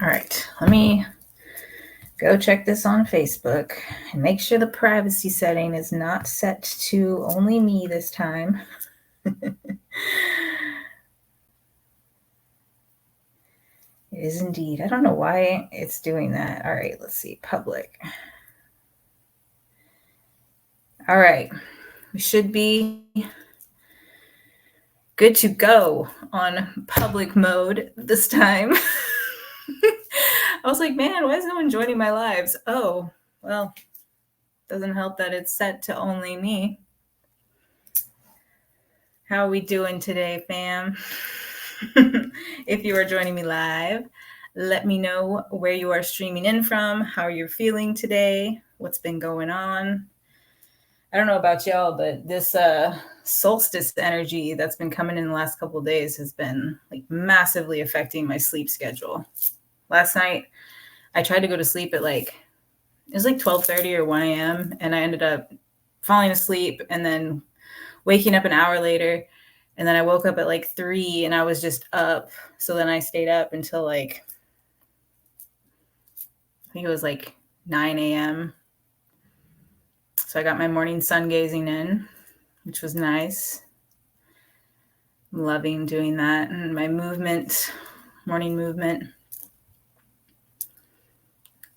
All right, let me go check this on Facebook and make sure the privacy setting is not set to only me this time. It is indeed. I don't know why it's doing that. All right, let's see. Public. All right, we should be good to go on public mode this time. I was like, man, why is no one joining my lives? Oh, well, doesn't help that it's set to only me. How are we doing today, fam? If you are joining me live, let me know where you are streaming in from, how you're feeling today, what's been going on. I don't know about y'all, but this solstice energy that's been coming in the last couple of days has been like massively affecting my sleep schedule. Last night, I tried to go to sleep at it was like 12:30 or 1 a.m. and I ended up falling asleep and then waking up an hour later. And then I woke up at like 3 and I was just up. So then I stayed up until I think it was like 9 a.m. So I got my morning sun gazing in, which was nice. I'm loving doing that. And my morning movement.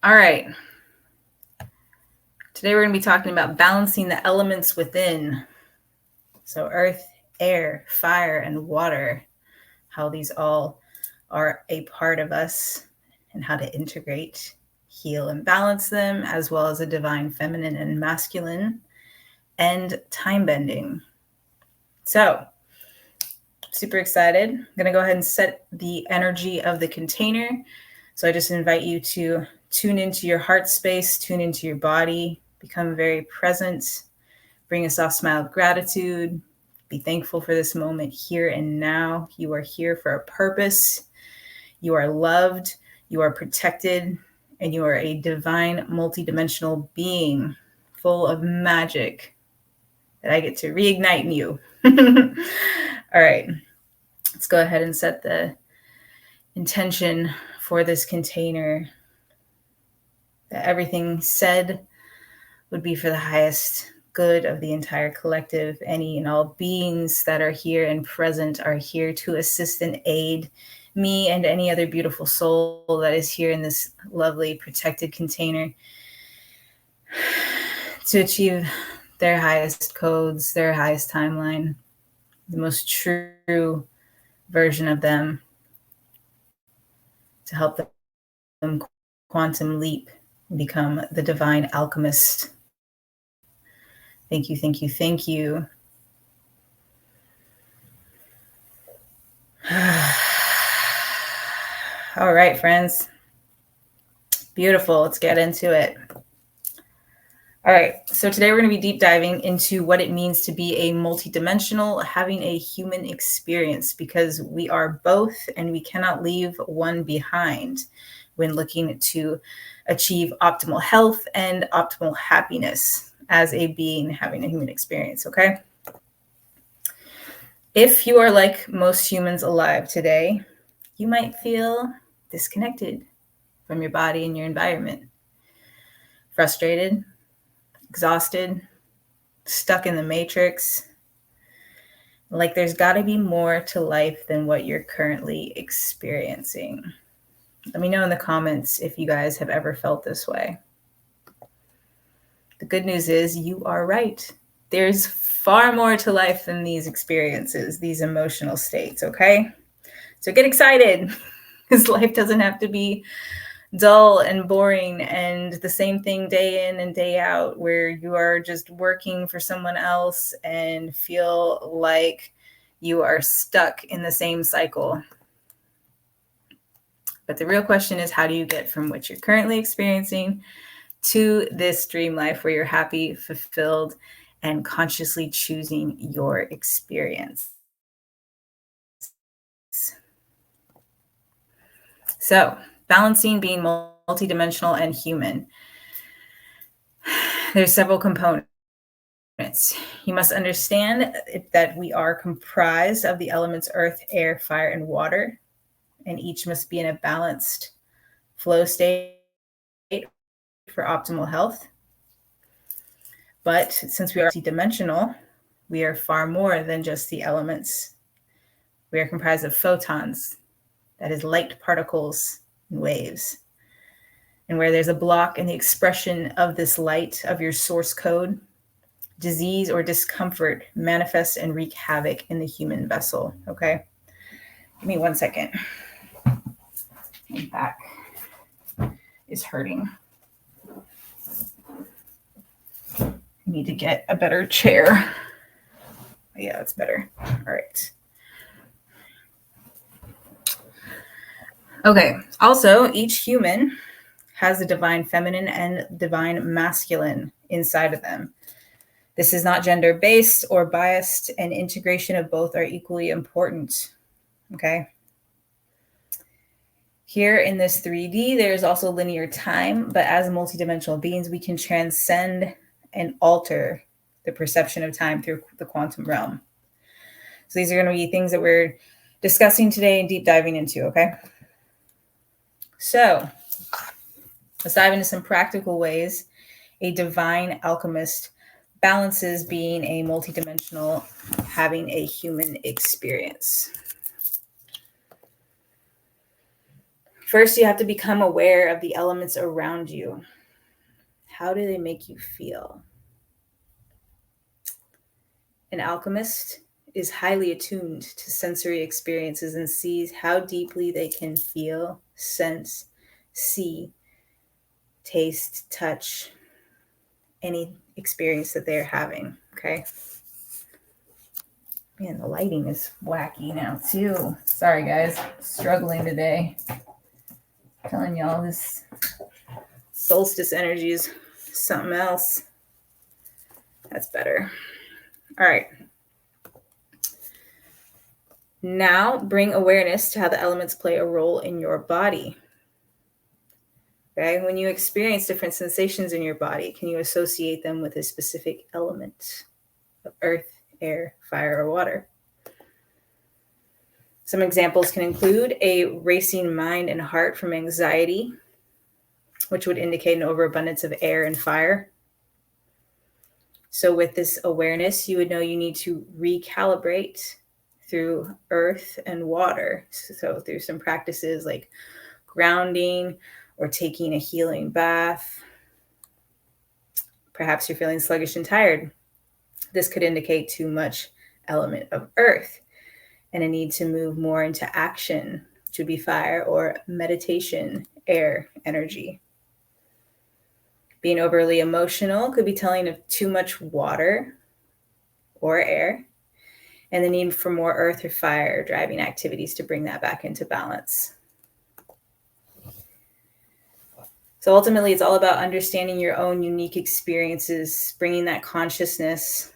All right. Today we're going to be talking about balancing the elements within. So earth, air, fire, and water, how these all are a part of us and how to integrate, heal, and balance them, as well as a divine feminine and masculine, and time bending. So super excited. I'm going to go ahead and set the energy of the container. So I just invite you to tune into your heart space, tune into your body, become very present, bring a soft smile of gratitude, be thankful for this moment here and now. You are here for a purpose. You are loved, you are protected, and you are a divine multidimensional being full of magic that I get to reignite in you. All right, let's go ahead and set the intention for this container that everything said would be for the highest good of the entire collective. Any and all beings that are here and present are here to assist and aid me and any other beautiful soul that is here in this lovely protected container to achieve their highest codes, their highest timeline, the most true version of them, to help them quantum leap and become the divine alchemist. Thank you, thank you, thank you. All right, friends. Beautiful. Let's get into it. All right. So today we're going to be deep diving into what it means to be a multidimensional, having a human experience, because we are both and we cannot leave one behind when looking to achieve optimal health and optimal happiness as a being having a human experience. Okay. If you are like most humans alive today, you might feel disconnected from your body and your environment, frustrated, exhausted, stuck in the matrix, like there's got to be more to life than what you're currently experiencing. Let me know in the comments if you guys have ever felt this way. The good news is you are right. There's far more to life than these experiences, these emotional states, okay? So get excited, because life doesn't have to be dull and boring and the same thing day in and day out, where you are just working for someone else and feel like you are stuck in the same cycle. But the real question is, how do you get from what you're currently experiencing to this dream life where you're happy, fulfilled, and consciously choosing your experience? So, balancing being multidimensional and human. There's several components. You must understand that we are comprised of the elements earth, air, fire, and water, and each must be in a balanced flow state for optimal health. But since we are multidimensional, we are far more than just the elements. We are comprised of photons, that is light particles and waves. And where there's a block in the expression of this light, of your source code, disease or discomfort manifests and wreak havoc in the human vessel. Okay? Give me 1 second. My back is hurting. I need to get a better chair. Yeah, that's better. All right. Okay. Also, each human has a divine feminine and divine masculine inside of them. This is not gender-based or biased, and integration of both are equally important. Okay. Here in this 3D, there's also linear time, but as multidimensional beings, we can transcend and alter the perception of time through the quantum realm. So these are going to be things that we're discussing today and deep diving into, okay? So let's dive into some practical ways a divine alchemist balances being a multidimensional, having a human experience. First, you have to become aware of the elements around you. How do they make you feel? An alchemist is highly attuned to sensory experiences and sees how deeply they can feel, sense, see, taste, touch, any experience that they're having, okay? Man, the lighting is wacky now too. Sorry guys, struggling today. I'm telling y'all, this solstice energy is something else. That's better. All right. Now bring awareness to how the elements play a role in your body. Okay, when you experience different sensations in your body, can you associate them with a specific element of earth, air, fire, or water? Some examples can include a racing mind and heart from anxiety, which would indicate an overabundance of air and fire. So with this awareness, you would know you need to recalibrate through earth and water. So through some practices like grounding or taking a healing bath. Perhaps you're feeling sluggish and tired. This could indicate too much element of earth and a need to move more into action, which would be fire, or meditation, air, energy. Being overly emotional could be telling of too much water or air, and the need for more earth or fire driving activities to bring that back into balance. So ultimately, it's all about understanding your own unique experiences, bringing that consciousness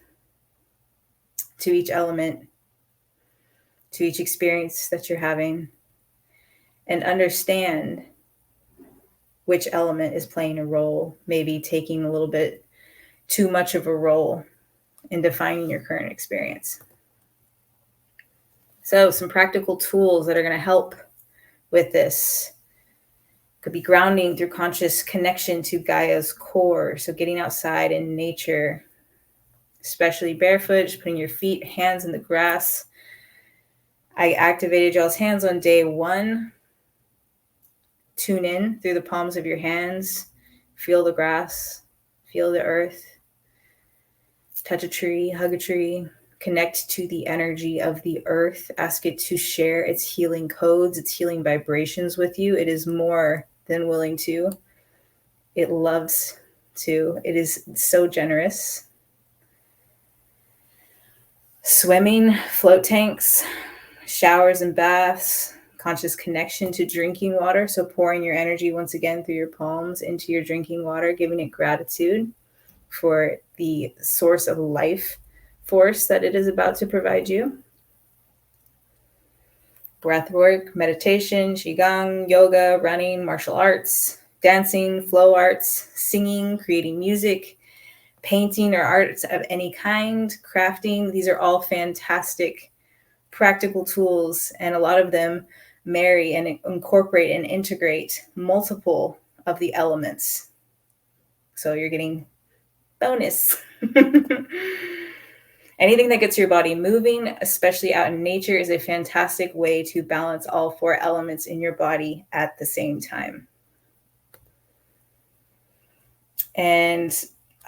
to each element, to each experience that you're having, and understand which element is playing a role, maybe taking a little bit too much of a role in defining your current experience. So some practical tools that are going to help with this could be grounding through conscious connection to Gaia's core. So getting outside in nature, especially barefoot, just putting your feet, hands in the grass. I activated y'all's hands on day 1. Tune in through the palms of your hands. Feel the grass, feel the earth. Touch a tree, hug a tree. Connect to the energy of the earth. Ask it to share its healing codes, its healing vibrations with you. It is more than willing to. It loves to. It is so generous. Swimming, float tanks, showers and baths, conscious connection to drinking water. So pouring your energy once again through your palms into your drinking water, giving it gratitude for the source of life force that it is about to provide you. Breath work, meditation, qigong, yoga, running, martial arts, dancing, flow arts, singing, creating music, painting or arts of any kind, crafting. These are all fantastic practical tools, and a lot of them marry and incorporate and integrate multiple of the elements. So you're getting bonus. Anything that gets your body moving, especially out in nature, is a fantastic way to balance all 4 elements in your body at the same time. And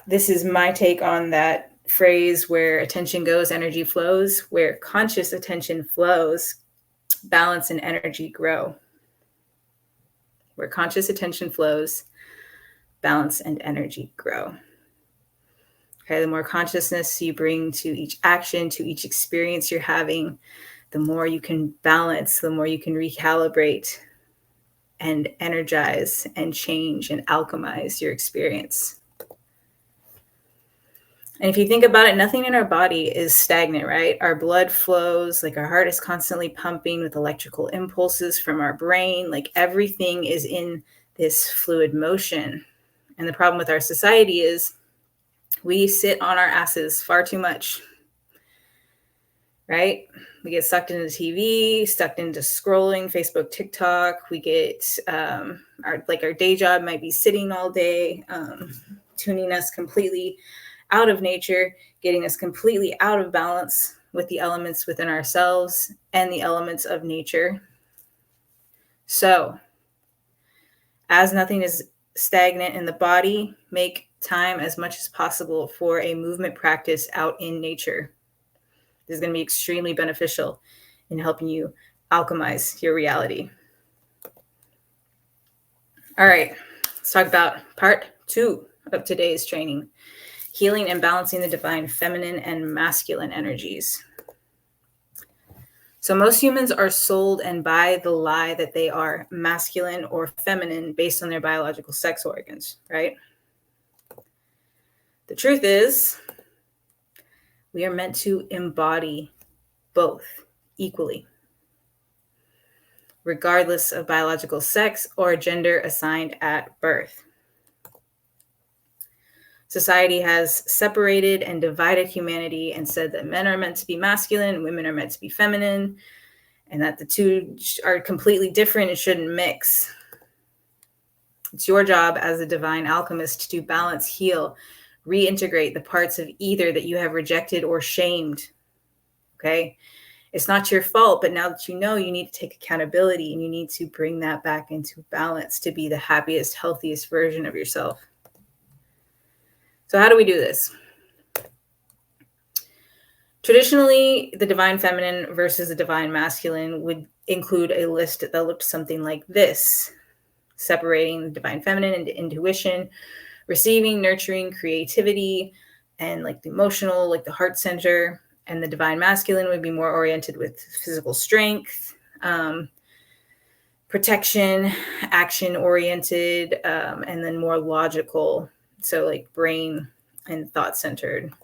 this is my take on that phrase, where attention goes, energy flows. Where conscious attention flows, balance and energy grow. Where conscious attention flows, balance and energy grow. Okay, the more consciousness you bring to each action, to each experience you're having, the more you can balance, the more you can recalibrate and energize and change and alchemize your experience. And if you think about it, nothing in our body is stagnant, right? Our blood flows, like our heart is constantly pumping with electrical impulses from our brain. Like everything is in this fluid motion. And the problem with our society is we sit on our asses far too much, right? We get sucked into TV, sucked into scrolling, Facebook, TikTok. We get our day job might be sitting all day, tuning us completely out of nature, getting us completely out of balance with the elements within ourselves and the elements of nature. So, as nothing is stagnant in the body, make time as much as possible for a movement practice out in nature. This is going to be extremely beneficial in helping you alchemize your reality. All right, let's talk about part 2 of today's training: healing and balancing the divine feminine and masculine energies. So most humans are sold and buy the lie that they are masculine or feminine based on their biological sex organs, right? The truth is, we are meant to embody both equally, regardless of biological sex or gender assigned at birth. Society has separated and divided humanity and said that men are meant to be masculine and women are meant to be feminine, and that the two are completely different and shouldn't mix. It's your job as a divine alchemist to balance, heal, reintegrate the parts of either that you have rejected or shamed. Okay? It's not your fault, but now that you know, you need to take accountability and you need to bring that back into balance to be the happiest, healthiest version of yourself. So how do we do this? Traditionally, the divine feminine versus the divine masculine would include a list that looked something like this: separating the divine feminine into intuition, receiving, nurturing, creativity, and like the emotional, like the heart center. And the divine masculine would be more oriented with physical strength, protection, action oriented, and then more logical. So like brain and thought centered.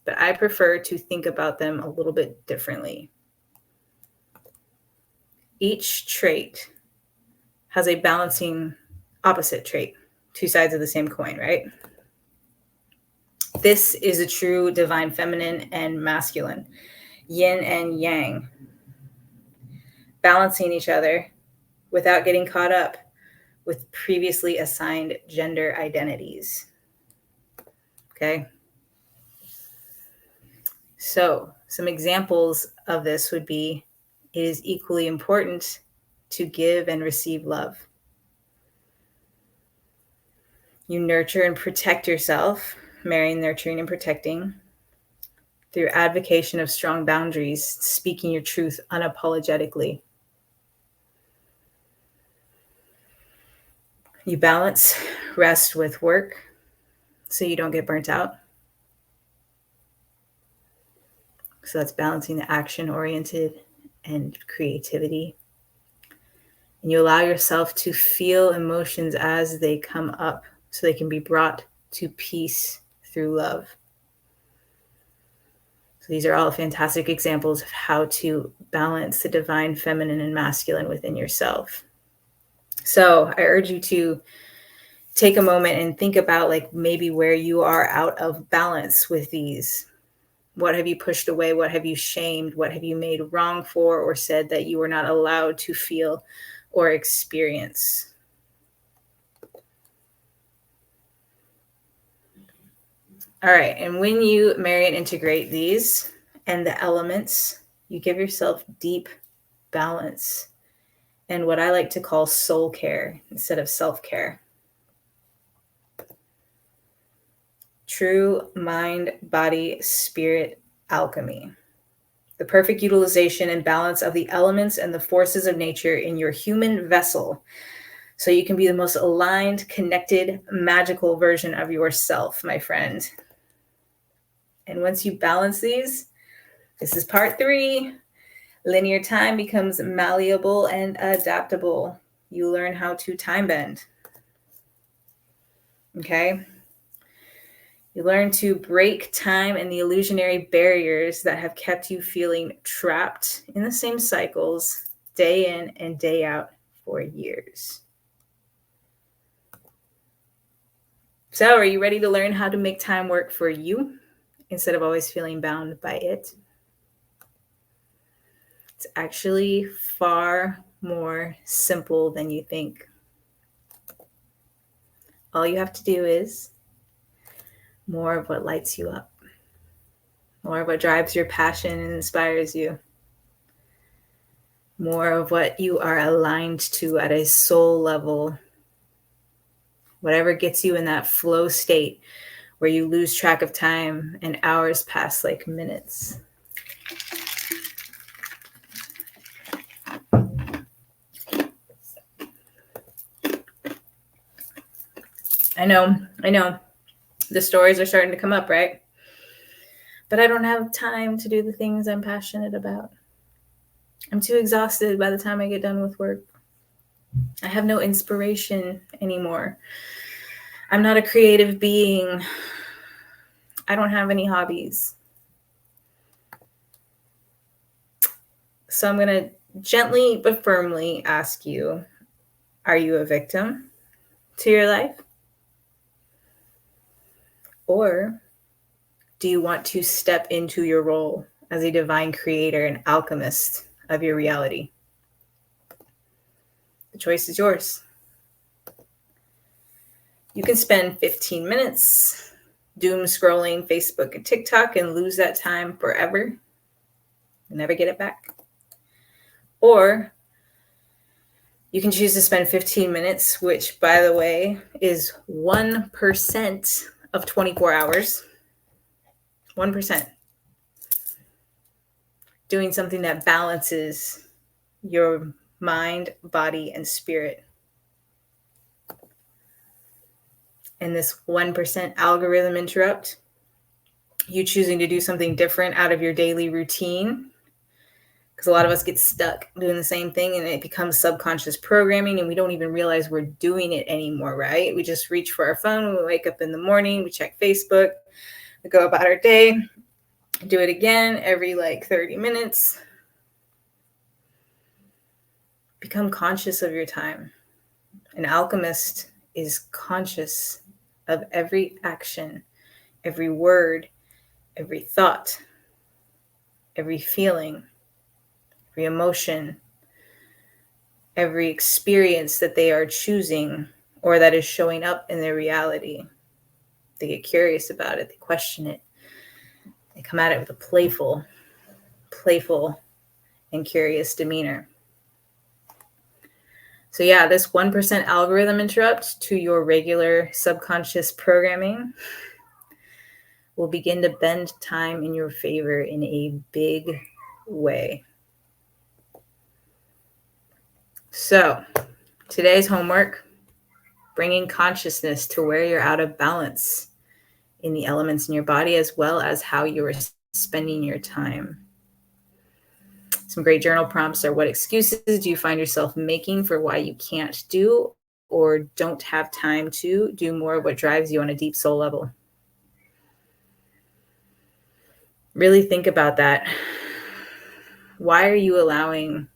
But I prefer to think about them a little bit differently. Each trait has a balancing opposite trait, 2 sides of the same coin, right? This is a true divine feminine and masculine, yin and yang, balancing each other without getting caught up with previously assigned gender identities. Okay? So, some examples of this would be: it is equally important to give and receive love. You nurture and protect yourself, marrying, nurturing, and protecting through advocacy of strong boundaries, speaking your truth unapologetically. You balance rest with work so you don't get burnt out. So that's balancing the action-oriented and creativity. And you allow yourself to feel emotions as they come up so they can be brought to peace through love. So these are all fantastic examples of how to balance the divine feminine and masculine within yourself. So I urge you to take a moment and think about like maybe where you are out of balance with these. What have you pushed away? What have you shamed? What have you made wrong for or said that you were not allowed to feel or experience? All right. And when you marry and integrate these and the elements, you give yourself deep balance and what I like to call soul care instead of self-care. True mind, body, spirit alchemy. The perfect utilization and balance of the elements and the forces of nature in your human vessel so you can be the most aligned, connected, magical version of yourself, my friend. And once you balance these, this is part 3. Linear time becomes malleable and adaptable. You learn how to time bend. Okay? You learn to break time and the illusionary barriers that have kept you feeling trapped in the same cycles day in and day out for years. So, are you ready to learn how to make time work for you instead of always feeling bound by it? It's actually far more simple than you think. All you have to do is more of what lights you up, more of what drives your passion and inspires you, more of what you are aligned to at a soul level, whatever gets you in that flow state where you lose track of time and hours pass like minutes. I know. The stories are starting to come up, right? But I don't have time to do the things I'm passionate about. I'm too exhausted by the time I get done with work. I have no inspiration anymore. I'm not a creative being. I don't have any hobbies. So I'm going to gently but firmly ask you, are you a victim to your life? Or do you want to step into your role as a divine creator and alchemist of your reality? The choice is yours. You can spend 15 minutes doom scrolling Facebook and TikTok and lose that time forever and never get it back. Or you can choose to spend 15 minutes, which, by the way, is 1% of 24 hours. 1%. Doing something that balances your mind, body, and spirit. And this 1% algorithm interrupt, you choosing to do something different out of your daily routine, because a lot of us get stuck doing the same thing and it becomes subconscious programming and we don't even realize we're doing it anymore, right? We just reach for our phone when we wake up in the morning, we check Facebook, we go about our day, do it again every 30 minutes. Become conscious of your time. An alchemist is conscious of every action, every word, every thought, every feeling, every emotion, every experience that they are choosing or that is showing up in their reality. They get curious about it. They question it. They come at it with a playful and curious demeanor. So yeah, this 1% algorithm interrupt to your regular subconscious programming will begin to bend time in your favor in a big way. So today's homework, bringing consciousness to where you're out of balance in the elements in your body, as well as how you're spending your time. Some great journal prompts are: what excuses do you find yourself making for why you can't do or don't have time to do more of what drives you on a deep soul level? Really think about that. Why are you allowing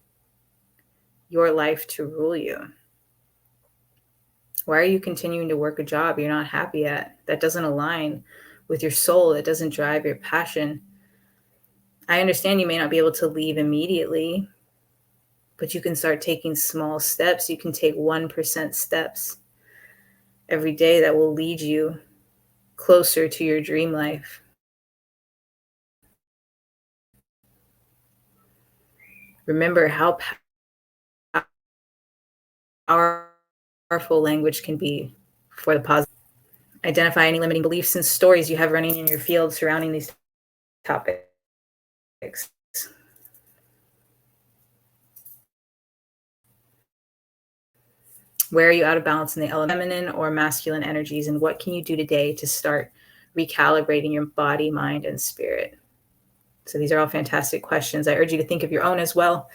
your life to rule you? Why are you continuing to work a job you're not happy at, that doesn't align with your soul, that doesn't drive your passion? I understand you may not be able to leave immediately, but you can start taking small steps. You can take 1% steps every day that will lead you closer to your dream life. Remember how powerful language can be for the positive. Identify any limiting beliefs and stories you have running in your field surrounding these topics. Where are you out of balance in the feminine or masculine energies, and what can you do today to start recalibrating your body, mind, and spirit? So these are all fantastic questions. I urge you to think of your own as well.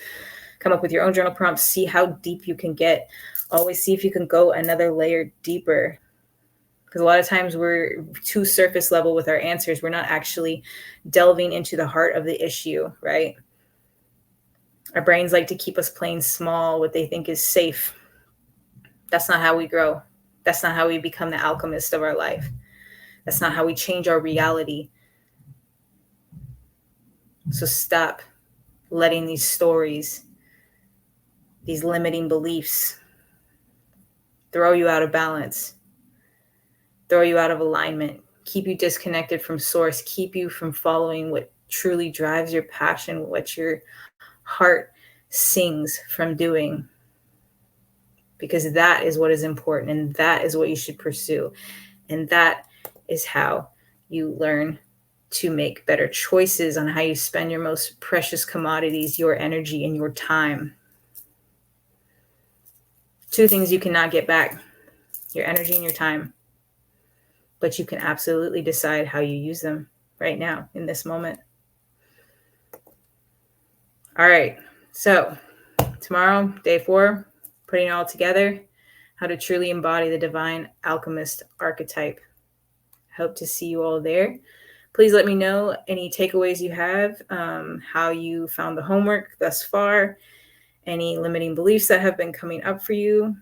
Come up with your own journal prompts. See how deep you can get. Always see if you can go another layer deeper. Because a lot of times we're too surface level with our answers. We're not actually delving into the heart of the issue, right? Our brains like to keep us playing small, what they think is safe. That's not how we grow. That's not how we become the alchemist of our life. That's not how we change our reality. So stop letting these stories, these limiting beliefs, throw you out of balance, throw you out of alignment, keep you disconnected from source, keep you from following what truly drives your passion, what your heart sings from doing. Because that is what is important, and that is what you should pursue. And that is how you learn to make better choices on how you spend your most precious commodities, your energy and your time. 2 things you cannot get back: your energy and your time. But you can absolutely decide how you use them right now in this moment. All right. So tomorrow, day 4, putting it all together, how to truly embody the divine alchemist archetype. Hope to see you all there. Please let me know any takeaways you have, how you found the homework thus far, any limiting beliefs that have been coming up for you.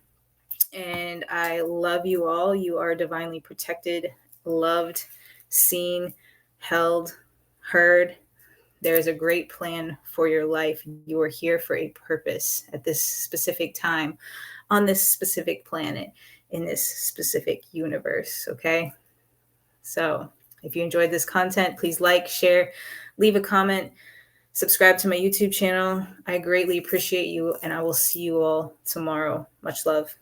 And I love you all. You are divinely protected, loved, seen, held, heard. There is a great plan for your life. You are here for a purpose at this specific time, on this specific planet, in this specific universe, okay? So if you enjoyed this content, please like, share, leave a comment, subscribe to my YouTube channel. I greatly appreciate you, and I will see you all tomorrow. Much love.